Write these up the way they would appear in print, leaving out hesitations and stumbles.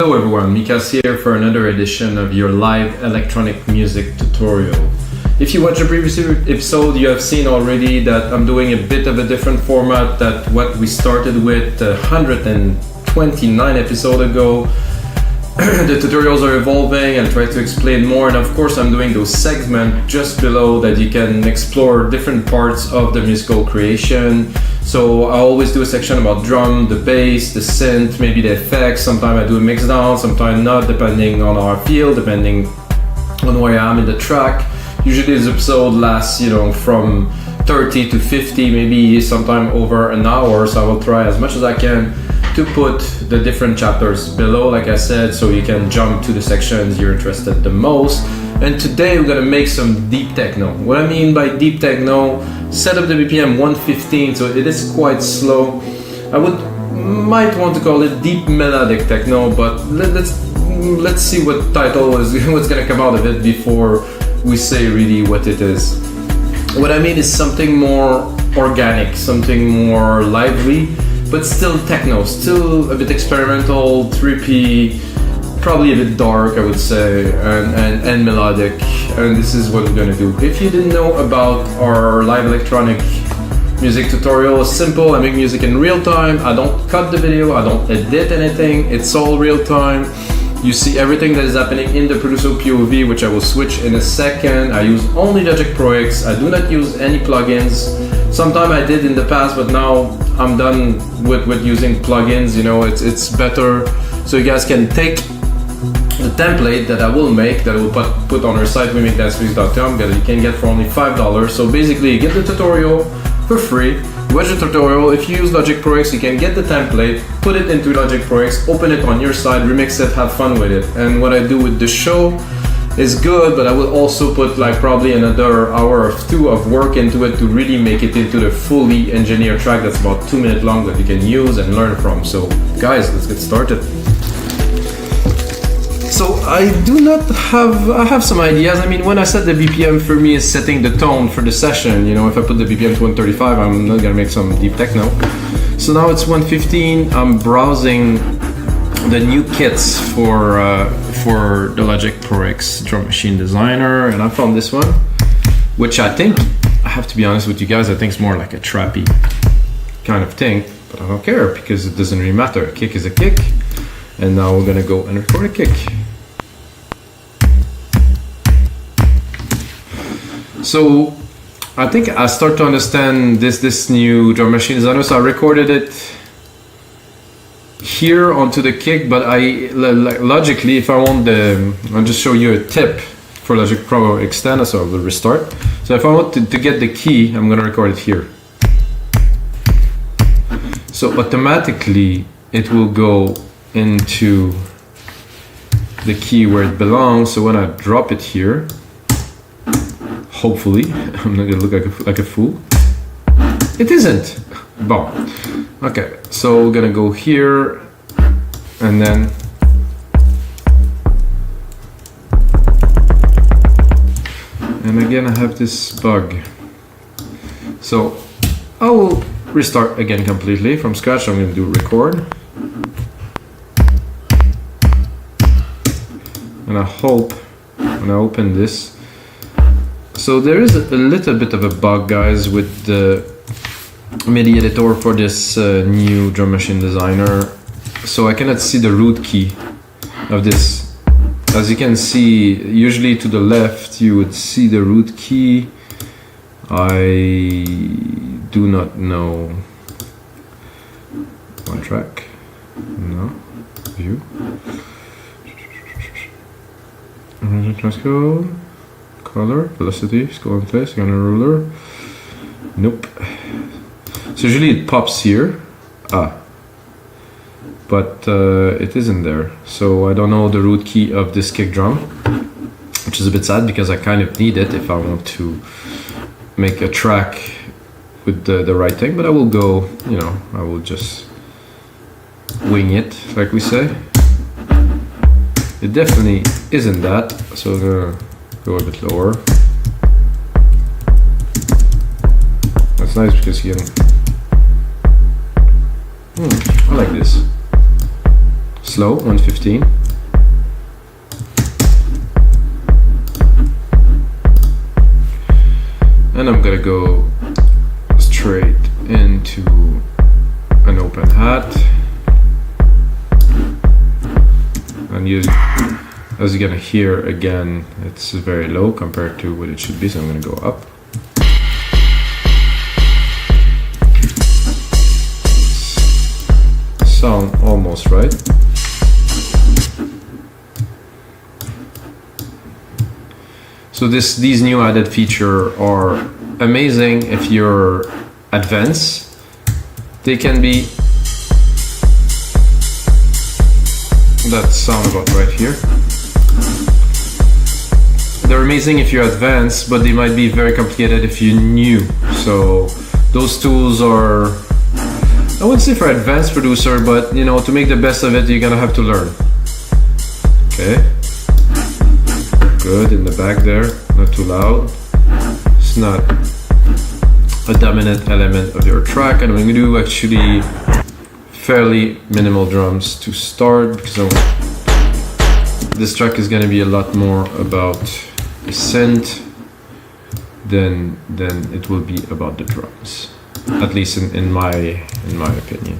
Hello everyone, Mikas here for another edition of your live electronic music tutorial. If you watched the previous episode, you have seen already that I'm doing a bit of a different format than what we started with 129 episodes ago. The tutorials are evolving and try to explain more, and of course I'm doing those segments just below that you can explore different parts of the musical creation. So I always do a section about drum, the bass, the synth, maybe the effects. Sometimes I do a mix down, sometimes not, depending on how I feel, depending on where I am in the track. Usually this episode lasts, from 30 to 50, maybe sometime over an hour. So I will try as much as I can to put the different chapters below, like I said, so you can jump to the sections you're interested the most. And today we're gonna make some deep techno. What I mean by deep techno, set up the BPM 115, so it is quite slow. I might want to call it deep melodic techno, but let's see what title is what's gonna come out of it before we say really what it is. What I mean is something more organic, something more lively, but still techno, still a bit experimental, trippy, probably a bit dark, I would say, and melodic. And this is what we're gonna do. If you didn't know about our live electronic music tutorial, it's simple. I make music in real time. I don't cut the video, I don't edit anything. It's all real time. You see everything that is happening in the producer POV, which I will switch in a second. I use only Logic Pro X. I do not use any plugins. Sometimes I did in the past, but now I'm done with using plugins. It's better. So you guys can take the template that I will make, that I will put on our site, rhythmic.com, that you can get for only $5. So basically you get the tutorial for free. Watch the tutorial. If you use Logic Pro X, you can get the template, put it into Logic Pro X, open it on your side, remix it, have fun with it. And what I do with the show is good, but I will also put probably another hour or two of work into it to really make it into the fully engineered track that's about 2 minutes long that you can use and learn from. So guys, let's get started. So I have some ideas. I mean, when I set the BPM, for me is setting the tone for the session. If I put the BPM to 135, I'm not gonna make some deep techno. So now it's 115. I'm browsing the new kits for the Logic Pro X Drum Machine Designer, and I found this one, which I think, I have to be honest with you guys, I think it's more like a trappy kind of thing, but I don't care because it doesn't really matter. A kick is a kick. And now we're gonna go and record a kick. So I think I start to understand this new drum machine designer. So I recorded it here onto the kick, but logically, if I want I'll just show you a tip for Logic Pro Extend. So I will restart. So if I want to get the key, I'm gonna record it here. So automatically it will go into the key where it belongs. So when I drop it here, hopefully I'm not gonna look like a fool. It isn't. Bon. Okay, so we're gonna go here, and then again I have this bug. So I will restart again completely from scratch. I'm gonna do record. And I hope when I open this, so there is a little bit of a bug, guys, with the MIDI editor for this new drum machine designer. So I cannot see the root key of this. As you can see, usually to the left you would see the root key. I do not know. One track, no, view. Transcode, color, velocity, scroll and place, on a ruler. Nope. So usually it pops here. But it isn't there. So I don't know the root key of this kick drum, which is a bit sad because I kind of need it if I want to make a track with the right thing. But I will go, I will just wing it, like we say. It definitely isn't that, so I'm gonna go a bit lower. That's nice because you can... I like this. slow, 115. And I'm gonna go straight into an open hat. And you, as you're gonna hear again, it's very low compared to what it should be, so I'm gonna go up. Sound almost right. So these new added features are amazing if you're advanced. They can be, that sound about right here. They're amazing if you're advanced, but they might be very complicated if you're new. So those tools are, I wouldn't say for advanced producer, but you know, to make the best of it, you're gonna have to learn. Okay. Good in the back there, not too loud. It's not a dominant element of your track, and I'm going to do actually fairly minimal drums to start, because this track is going to be a lot more about the synth than it will be about the drums, at least in my opinion.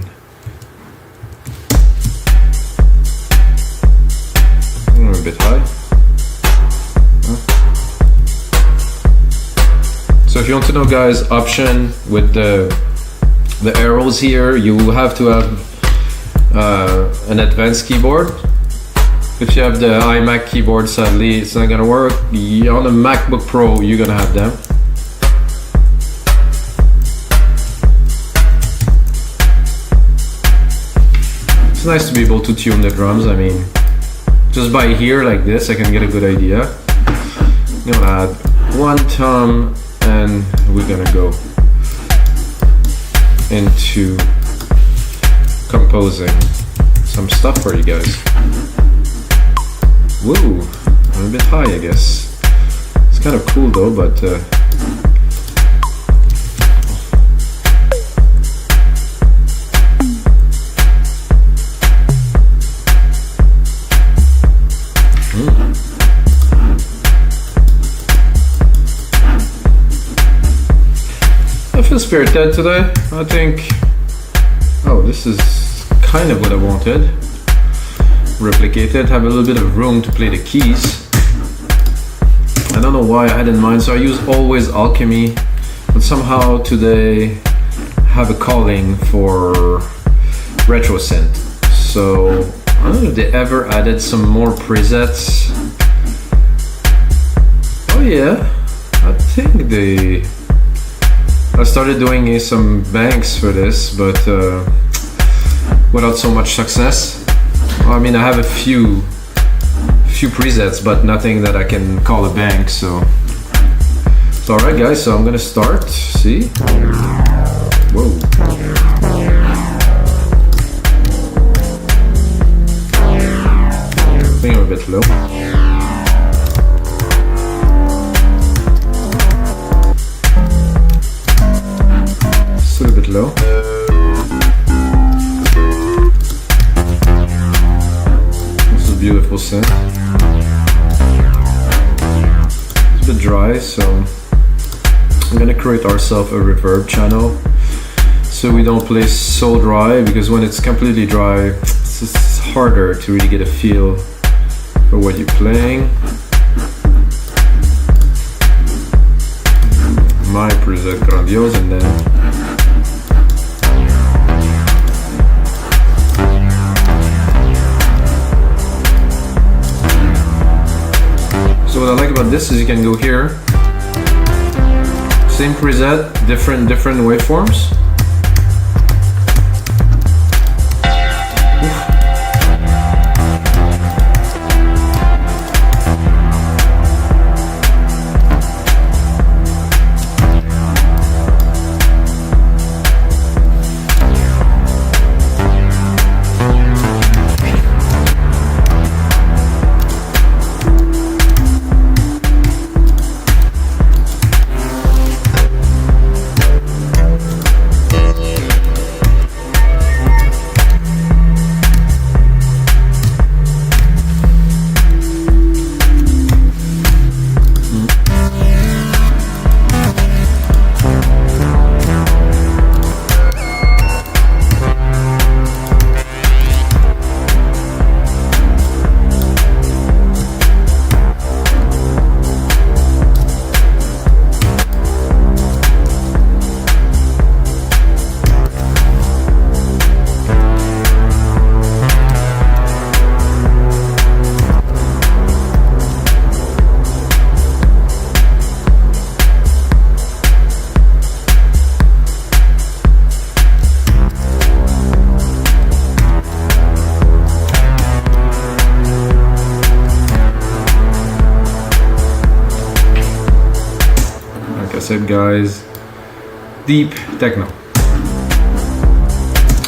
A bit high. So if you want to know, guys, option with the arrows here, you have to have an advanced keyboard. If you have the iMac keyboard, sadly, it's not gonna work. On a MacBook Pro, you're gonna have them. It's nice to be able to tune the drums. I mean, just by ear like this, I can get a good idea. I'm gonna add one thumb, and we're gonna go into composing some stuff for you guys. Woo, I'm a bit high, I guess. It's kind of cool though, but I feel spirited today. I think, oh, this is kind of what I wanted. Replicated, have a little bit of room to play the keys. I don't know why I had in mind, so I use always alchemy, but somehow today I have a calling for retro synth. So I don't know if they ever added some more presets. Oh yeah, I think I started doing some banks for this, but without so much success. I mean, I have a few presets, but nothing that I can call a bank. So alright, guys. So I'm gonna start. See? Whoa. I think I'm a bit low. Still a bit low. This is a beautiful synth. It's a bit dry, so I'm gonna create ourselves a reverb channel so we don't play so dry, because when it's completely dry, it's harder to really get a feel for what you're playing. My preset grandiose, and then so what I like about this is you can go here, same preset, different waveforms. That's it, guys. Deep techno.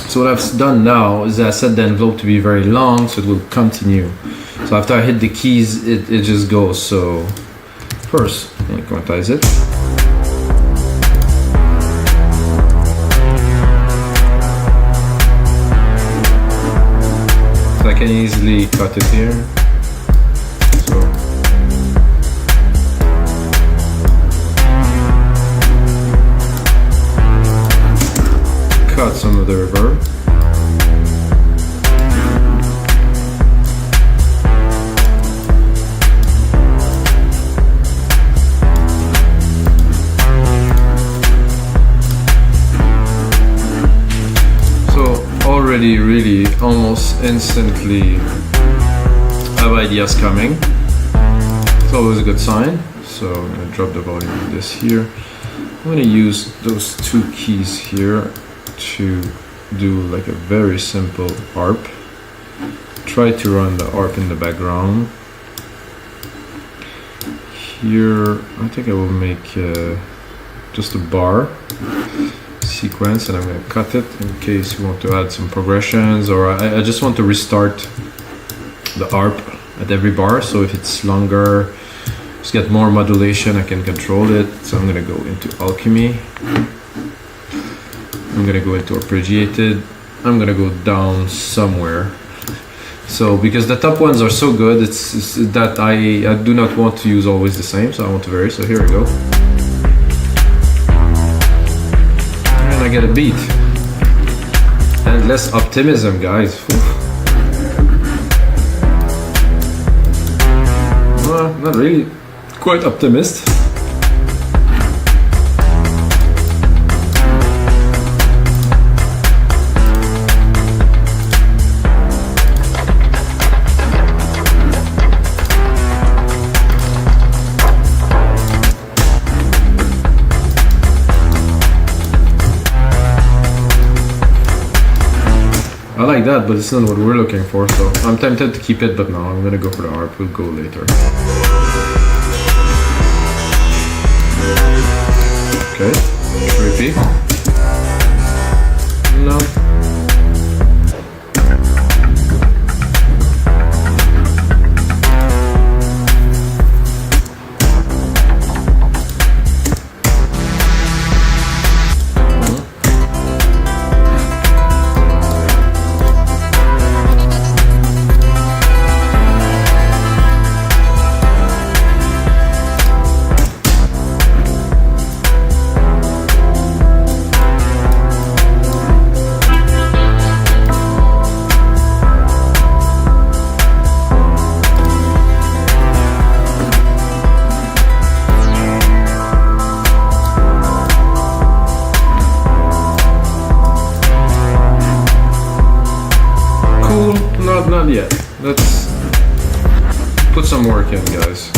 So what I've done now is I set the envelope to be very long, so it will continue. So after I hit the keys, it just goes. So first, I'm gonna quantize it. So I can easily cut it here. So cut some of the reverb. Already really almost instantly have ideas coming. It's always a good sign. So I'm going to drop the volume of this here. I'm going to use those two keys here to do like a very simple ARP. Try to run the ARP in the background. Here I think I will make just a bar sequence, and I'm going to cut it in case you want to add some progressions, or I just want to restart the ARP at every bar, so if it's longer, just get more modulation, I can control it. So I'm going to go into alchemy, I'm going to go into arpeggiated, I'm going to go down somewhere. So because the top ones are so good, it's that I do not want to use always the same, so I want to vary. So here we go. I get a beat and less optimism, guys. Well, not really, quite optimist. I like that, but it's not what we're looking for, so I'm tempted to keep it, but no, I'm gonna go for the ARP, we'll go later. Okay, repeat. No. Not yet. Let's put some work in, guys.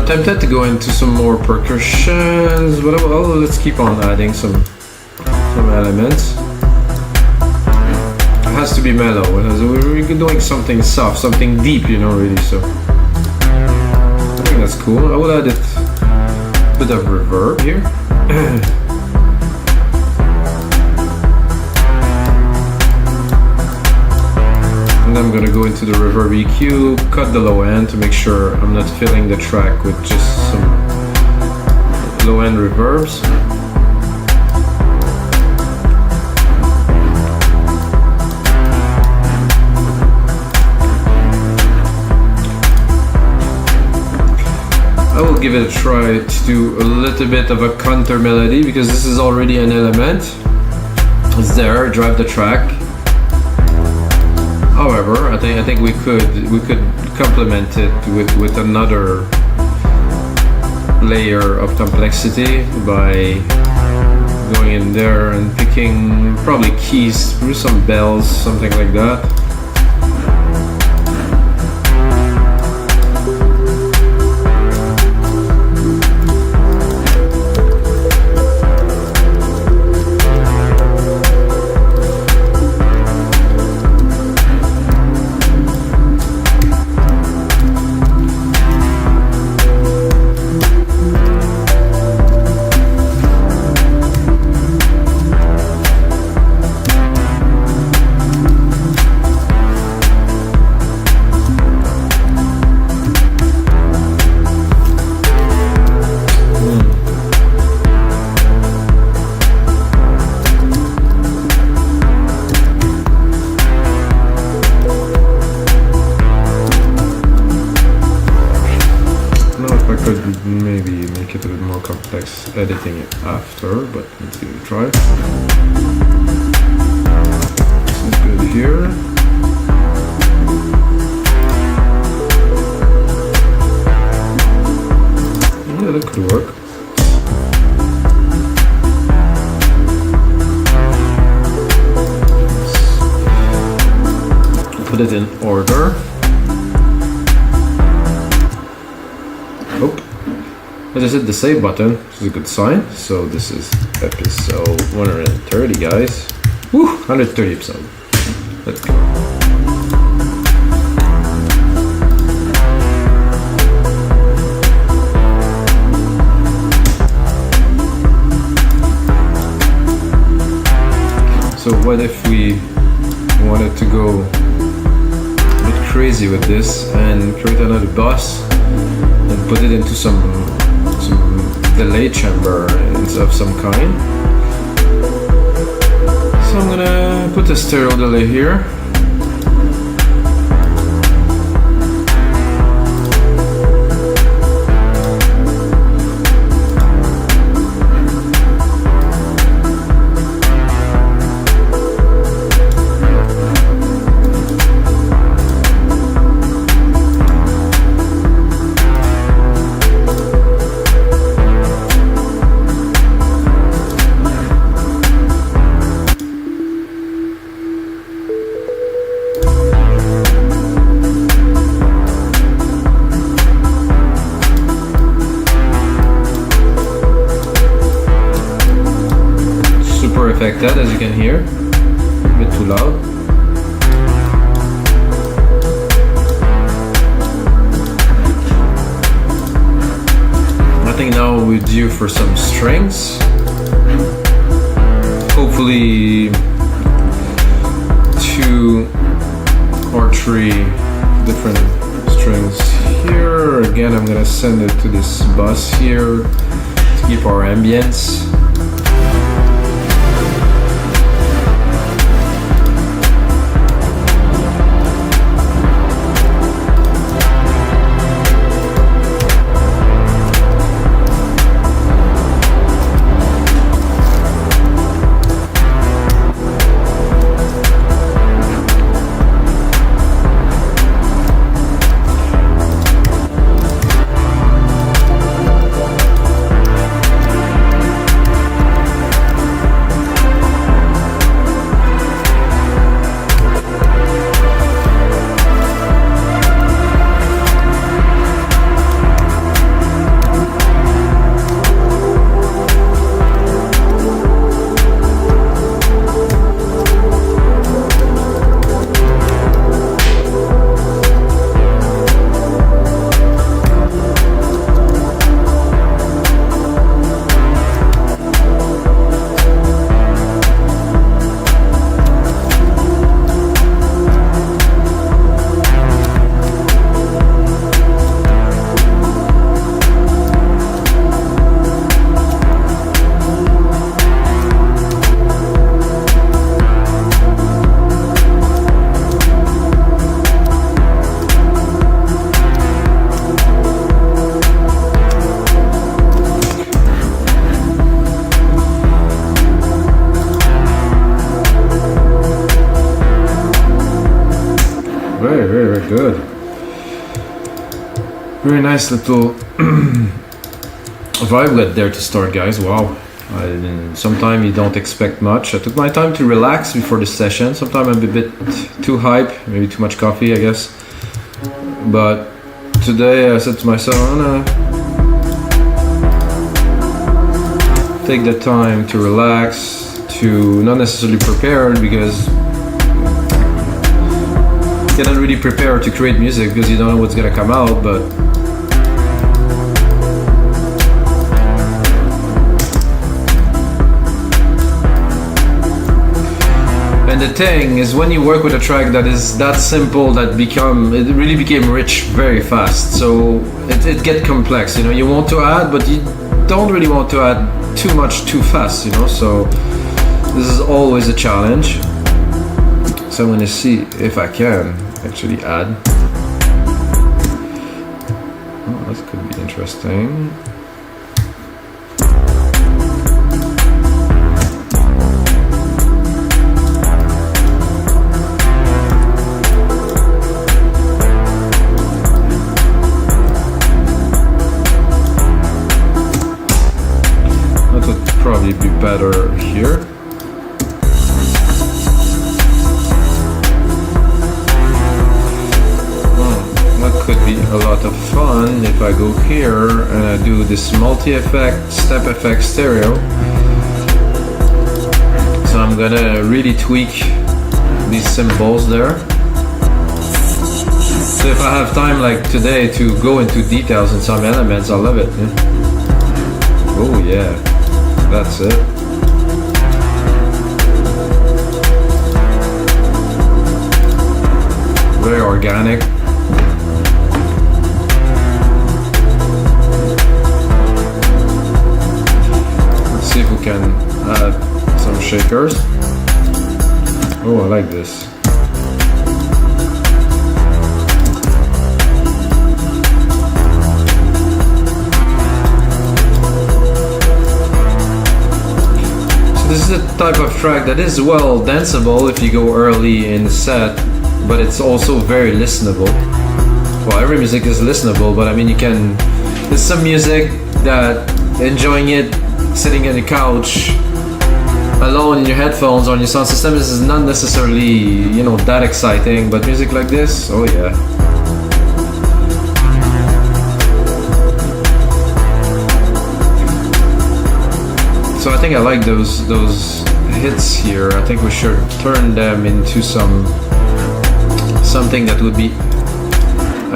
Tempted to go into some more percussions, but let's keep on adding some elements. It has to be mellow. We're doing something soft, something deep, you know, really. So I think that's cool. I will add a bit of reverb here. And I'm gonna go into the reverb EQ, cut the low end to make sure I'm not filling the track with just some low end reverbs. give it a try to do a little bit of a counter melody, because this is already an element. It's there, drive the track. However, I think we could complement it with another layer of complexity by going in there and picking probably keys through some bells, something like that. Maybe make it a bit more complex editing it after, but let's give it a try. This is good here. Yeah, that could work. Let's put it in order. As I said, the save button, which is a good sign. So this is episode 130, guys. Woo! 130 episode. Let's go. So what if we wanted to go a bit crazy with this and create another bus and put it into some delay chamber of some kind. So I'm gonna put a stereo delay here. Affected, as you can hear, a bit too loud. I think now we're due for some strings. Hopefully 2 or 3 different strings here. Again, I'm gonna send it to this bus here to keep our ambience. Very, very, very good. Very nice little vibe lit there to start, guys. Wow. Sometimes you don't expect much. I took my time to relax before the session. Sometimes I'm a bit too hype, maybe too much coffee, I guess. But today I said to myself, I'm gonna take the time to relax, to not necessarily prepare, because you cannot really prepare to create music because you don't know what's gonna come out, but and the thing is, when you work with a track that is that simple, it really became rich very fast. So it get complex, you know. You want to add, but you don't really want to add too much too fast, you know. So this is always a challenge. So I'm gonna see if I can actually add. Oh, that could be interesting. Probably be better here. Well, that could be a lot of fun if I go here and I do this multi-effect, step effect stereo. So I'm gonna really tweak these cymbals there. So if I have time like today to go into details in some elements, I love it. Yeah? Oh yeah. That's it. Very organic. Let's see if we can add some shakers. Oh, I like this. This is a type of track that is well danceable if you go early in the set, but it's also very listenable. Well, every music is listenable, but I mean, there's some music that enjoying it sitting on the couch alone in your headphones or on your sound system is not necessarily, you know, that exciting, but music like this, oh yeah. So I think I like those hits here. I think we should turn them into something that would be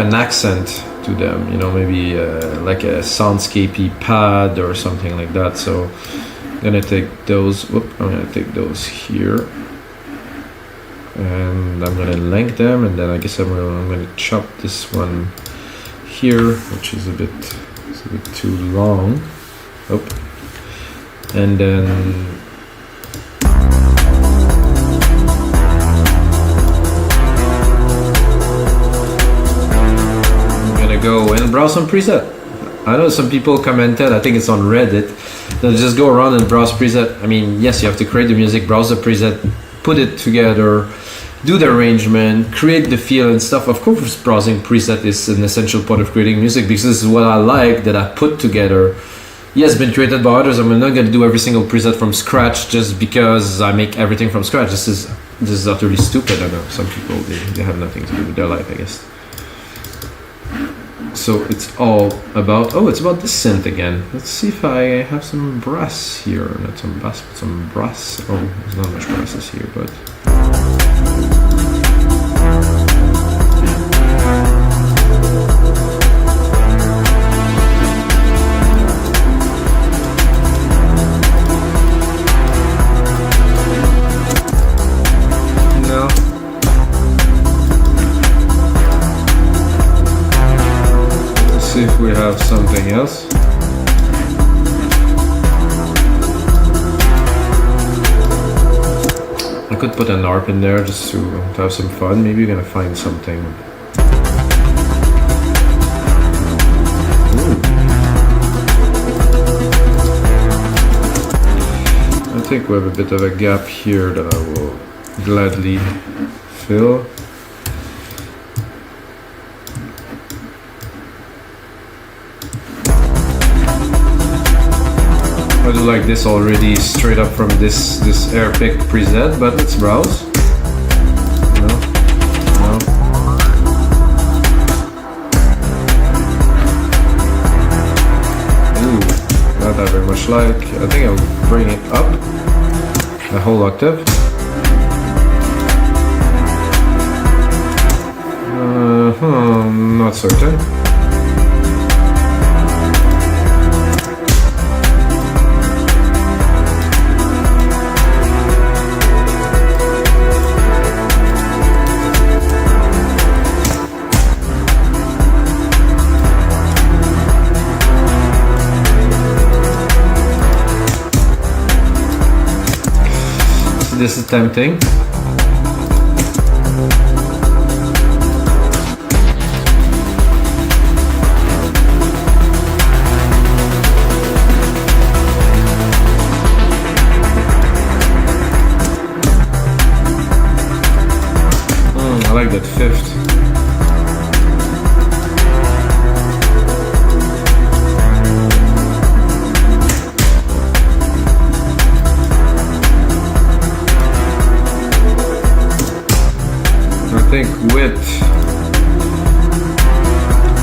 an accent to them. You know, maybe like a soundscapey pad or something like that. So I'm gonna take those. I'm gonna take those here, and I'm gonna link them, and then I guess I'm gonna chop this one here, which is a bit too long. Oh. And then I'm gonna go and browse some preset. I know some people commented, I think it's on Reddit, they'll just go around and browse preset. I mean, yes, you have to create the music, browse the preset, put it together, do the arrangement, create the feel and stuff. Of course, browsing preset is an essential part of creating music because this is what I like that I put together. Yes, been created by others. I'm not going to do every single preset from scratch just because I make everything from scratch. This is utterly stupid. I know some people they have nothing to do with their life, I guess. So it's all about it's about the synth again. Let's see if I have some brass here. Not some bass, but some brass. Oh, there's not much brasses here, but. See if we have something else. I could put an ARP in there just to have some fun. Maybe you're gonna find something. Ooh. I think we have a bit of a gap here that I will gladly fill. like this already straight up from this AirPick preset, but let's browse. No, no. Ooh, not that very much like. I think I'll bring it up a whole octave. Not certain. This is tempting. I like that fifth. I think with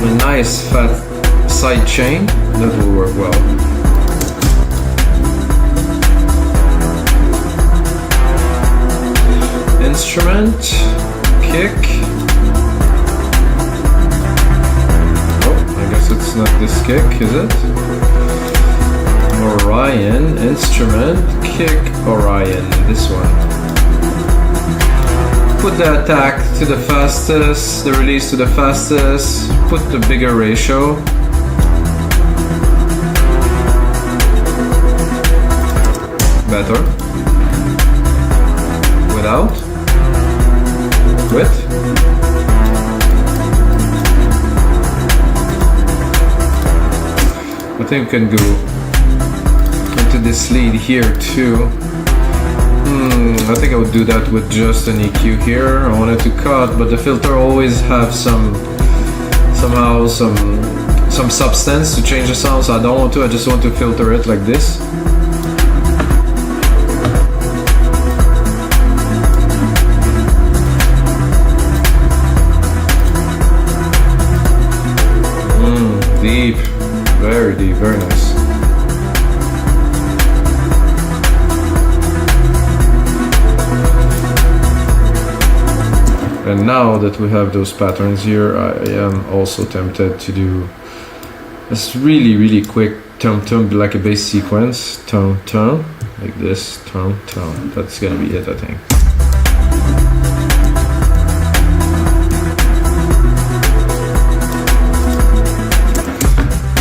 a nice fat side chain, that will work well. Instrument, kick. Oh, I guess it's not this kick, is it? Orion, instrument, kick, Orion, this one. Put the attack to the fastest, the release to the fastest, put the bigger ratio. Better. Without. With. I think we can go into this lead here too. I think I would do that with just an EQ here. I wanted to cut, but the filter always have some substance to change the sound, so I don't want to. I just want to filter it like this. Deep, very nice. And now that we have those patterns here, I am also tempted to do this really quick tom-tom, like a bass sequence, tom-tom, like this, tom-tom. That's gonna be it, I think.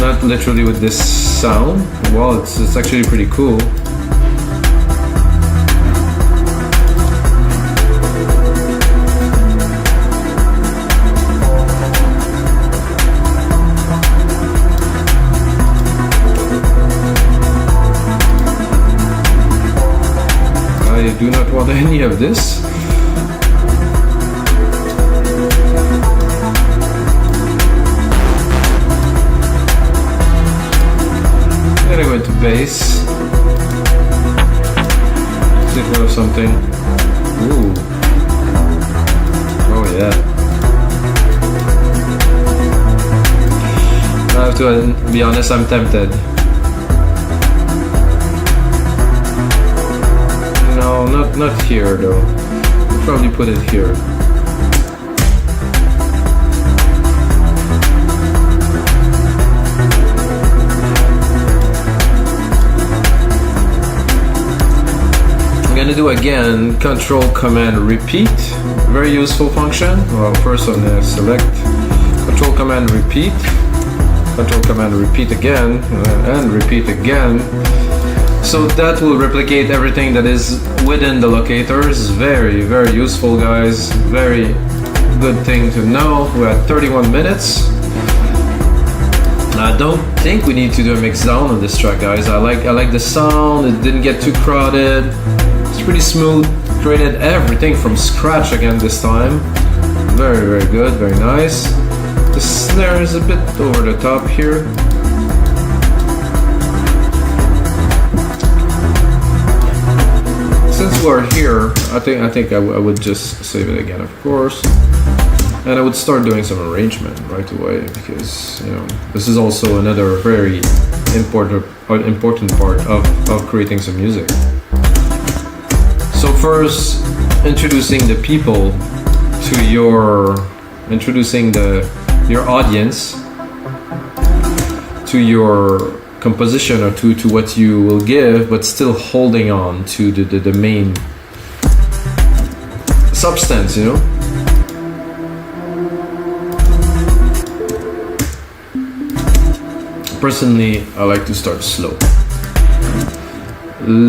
Not literally with this sound. Well, it's actually pretty cool. I do not want any of this. I'm gonna go into bass. See if we have something. Ooh. Oh yeah. I have to be honest, I'm tempted. No, not here though. I'll probably put it here. I'm gonna do again Control Command Repeat. Very useful function. Well, first I'm gonna select Control Command Repeat. Control Command Repeat again and repeat again. So that will replicate everything that is within the locators. Very useful, guys. Very good thing to know. We're at 31 minutes. I don't think we need to do a mix down on this track, guys. I like the sound. It didn't get too crowded. It's pretty smooth. Created everything from scratch again this time. Very good. Very nice. The snare is a bit over the top here. since we're here, I think I would just save it again, of course, and I would start doing some arrangement right away, because you know this is also another very important part of creating some music. So first, introducing the people to your audience to your composition, or to what you will give, but still holding on to the main substance, you know. Personally, I like to start slow.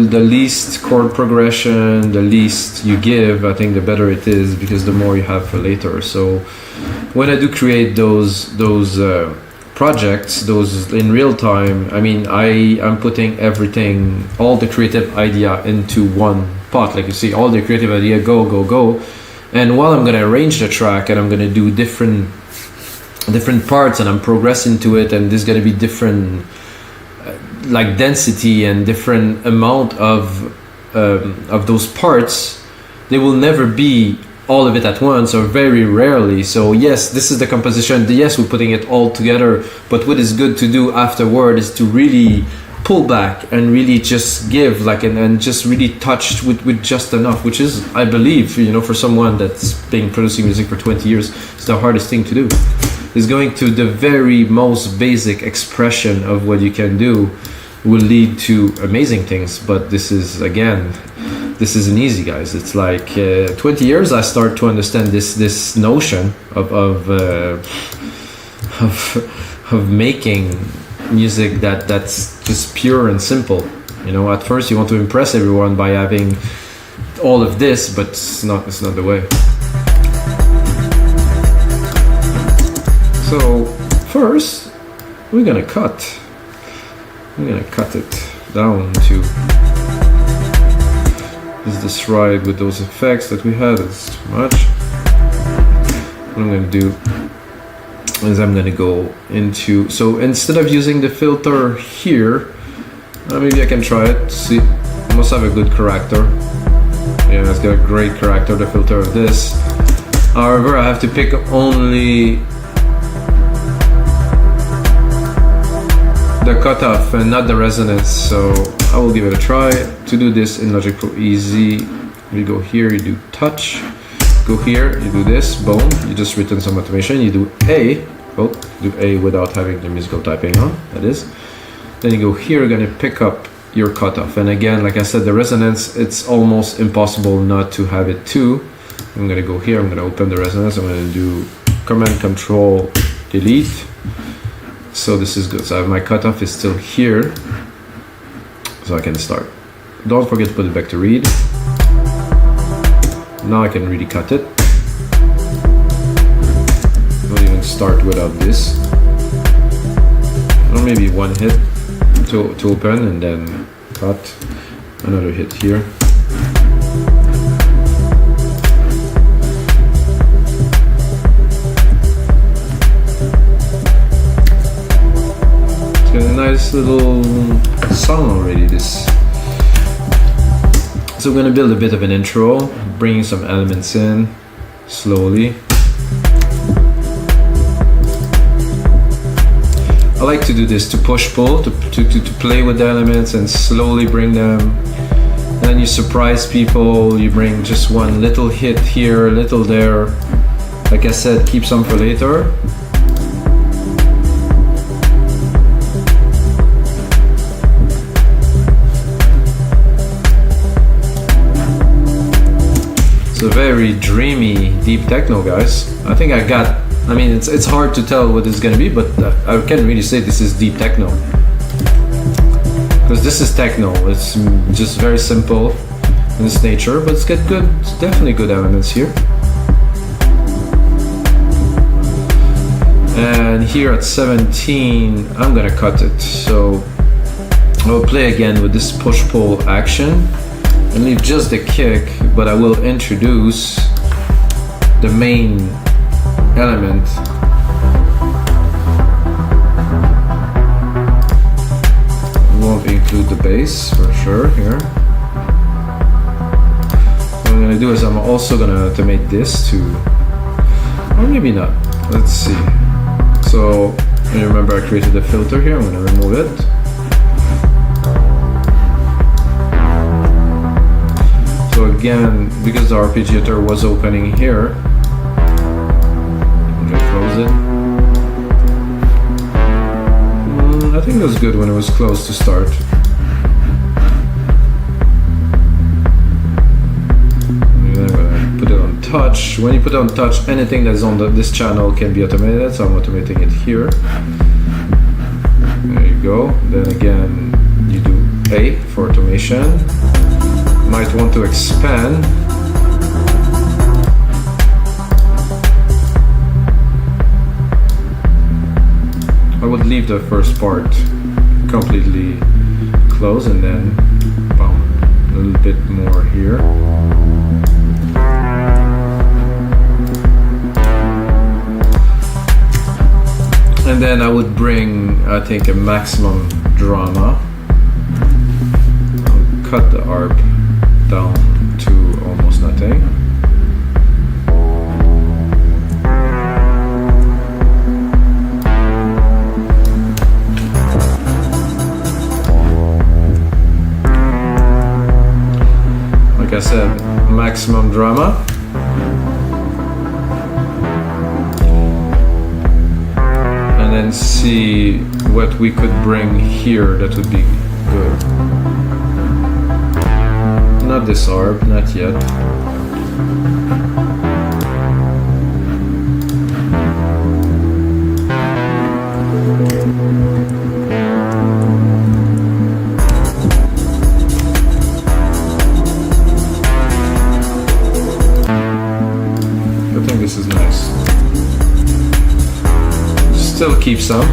The least chord progression, the least you give, I think the better it is, because the more you have for later. So when I do create those projects, those in real time, I mean, I'm putting everything, all the creative idea into one pot. Like you see, all the creative idea go, and while I'm gonna arrange the track and I'm gonna do different parts and I'm progressing to it, and there's gonna be different like density and different amount of those parts. They will never be all of it at once, or very rarely. So yes, this is the composition, yes, we're putting it all together, but what is good to do afterward is to really pull back and really just give, like, and just really touch with just enough, which is, I believe, you know, for someone that's been producing music for 20 years, it's the hardest thing to do, is going to the very most basic expression of what you can do will lead to amazing things. But this is, again, this isn't easy, guys. It's like 20 years I start to understand this notion of making music that's just pure and simple. You know, at first you want to impress everyone by having all of this, but it's not the way. So first we're gonna cut it down to this ride with those effects that we had. It's too much. What I'm going to do is I'm going to go into, so instead of using the filter here, maybe I can try it. See, it must have a good character. Yeah, it's got a great character, the filter of this. However, I have to pick only the cutoff and not the resonance, so I will give it a try. To do this in Logic Pro Easy, you go here, you do touch, go here, you do this, boom, you just written some automation, you do A, do A without having the musical typing on, that is. Then you go here, you're gonna pick up your cutoff, and again, like I said, the resonance, it's almost impossible not to have it too. I'm gonna go here, I'm gonna open the resonance, I'm gonna do Command Control Delete. So this is good. So I have my cutoff is still here, so I can start. Don't forget to put it back to read. Now I can really cut it. Don't even start without this. Or maybe one hit to open, and then cut. Another hit here. Got a nice little song already, this. So I'm gonna build a bit of an intro, bringing some elements in slowly. I like to do this to push-pull, to play with the elements and slowly bring them. And then you surprise people, you bring just one little hit here, a little there. Like I said, keep some for later. It's a very dreamy, deep techno, guys. I think I mean, it's hard to tell what it's gonna be, but I can really say this is deep techno. Because this is techno, it's just very simple in its nature, but it's got definitely good elements here. And here at 17, I'm gonna cut it. So I'll play again with this push-pull action and leave just the kick, but I will introduce the main element. Won't include the bass for sure here. gonna do is I'm also gonna automate this too. Or maybe not. Let's see. So you remember I created a filter here. I'm gonna remove it. So again, because the arpeggiator was opening here, I'm gonna close it. I think it was good when it was closed to start. Touch. When you put it on touch, anything that's on this channel can be automated, so I'm automating it here. There you go. Then again, you do A for automation. Might want to expand. I would leave the first part completely closed and then boom, a little bit more here. And then I would bring, I think, a maximum drama. I'll cut the ARP down to almost nothing. Like I said, maximum drama. And then see what we could bring here that would be good. Not this ARP, not yet. I think this is nice. Still keep some.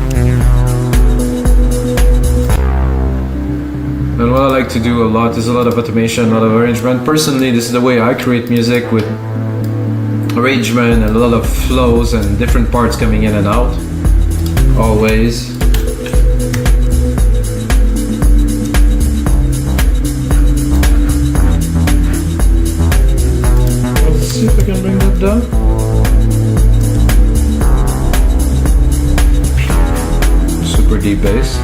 And what I like to do a lot is a lot of automation, a lot of arrangement. Personally, this is the way I create music, with arrangement and a lot of flows and different parts coming in and out. Always. Let's see if I can bring that down. Super deep bass.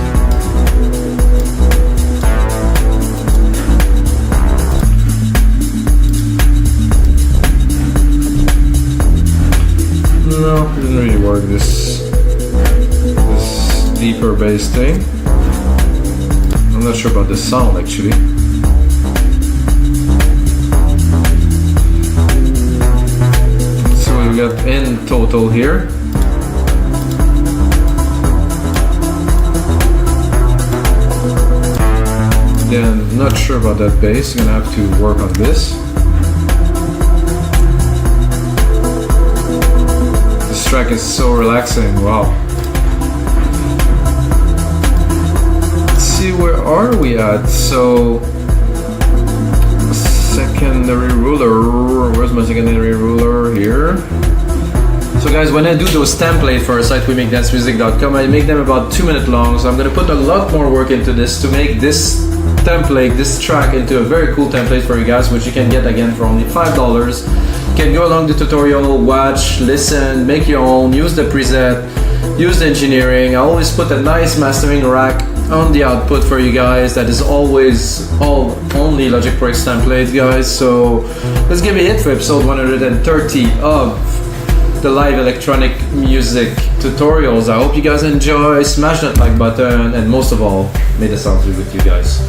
No, it didn't really work, this deeper bass thing. I'm not sure about the sound actually. So we got in total here. Again, not sure about that bass, gonna have to work on this. This track is so relaxing, wow. Let's see, where are we at? So, secondary ruler, where's my secondary ruler? Here. So guys, when I do those templates for site-we-make-dance-music.com, I make them about 2 minutes long, so I'm gonna put a lot more work into this to make this template, this track, into a very cool template for you guys, which you can get again for only $5. You can go along the tutorial, watch, listen, make your own, use the preset, use the engineering. I always put a nice mastering rack on the output for you guys that is always only Logic Pro X templates, guys. So let's give it a hit for episode 130 of the live electronic music tutorials. I hope you guys enjoy. Smash that like button, and most of all, may the sounds be with you guys.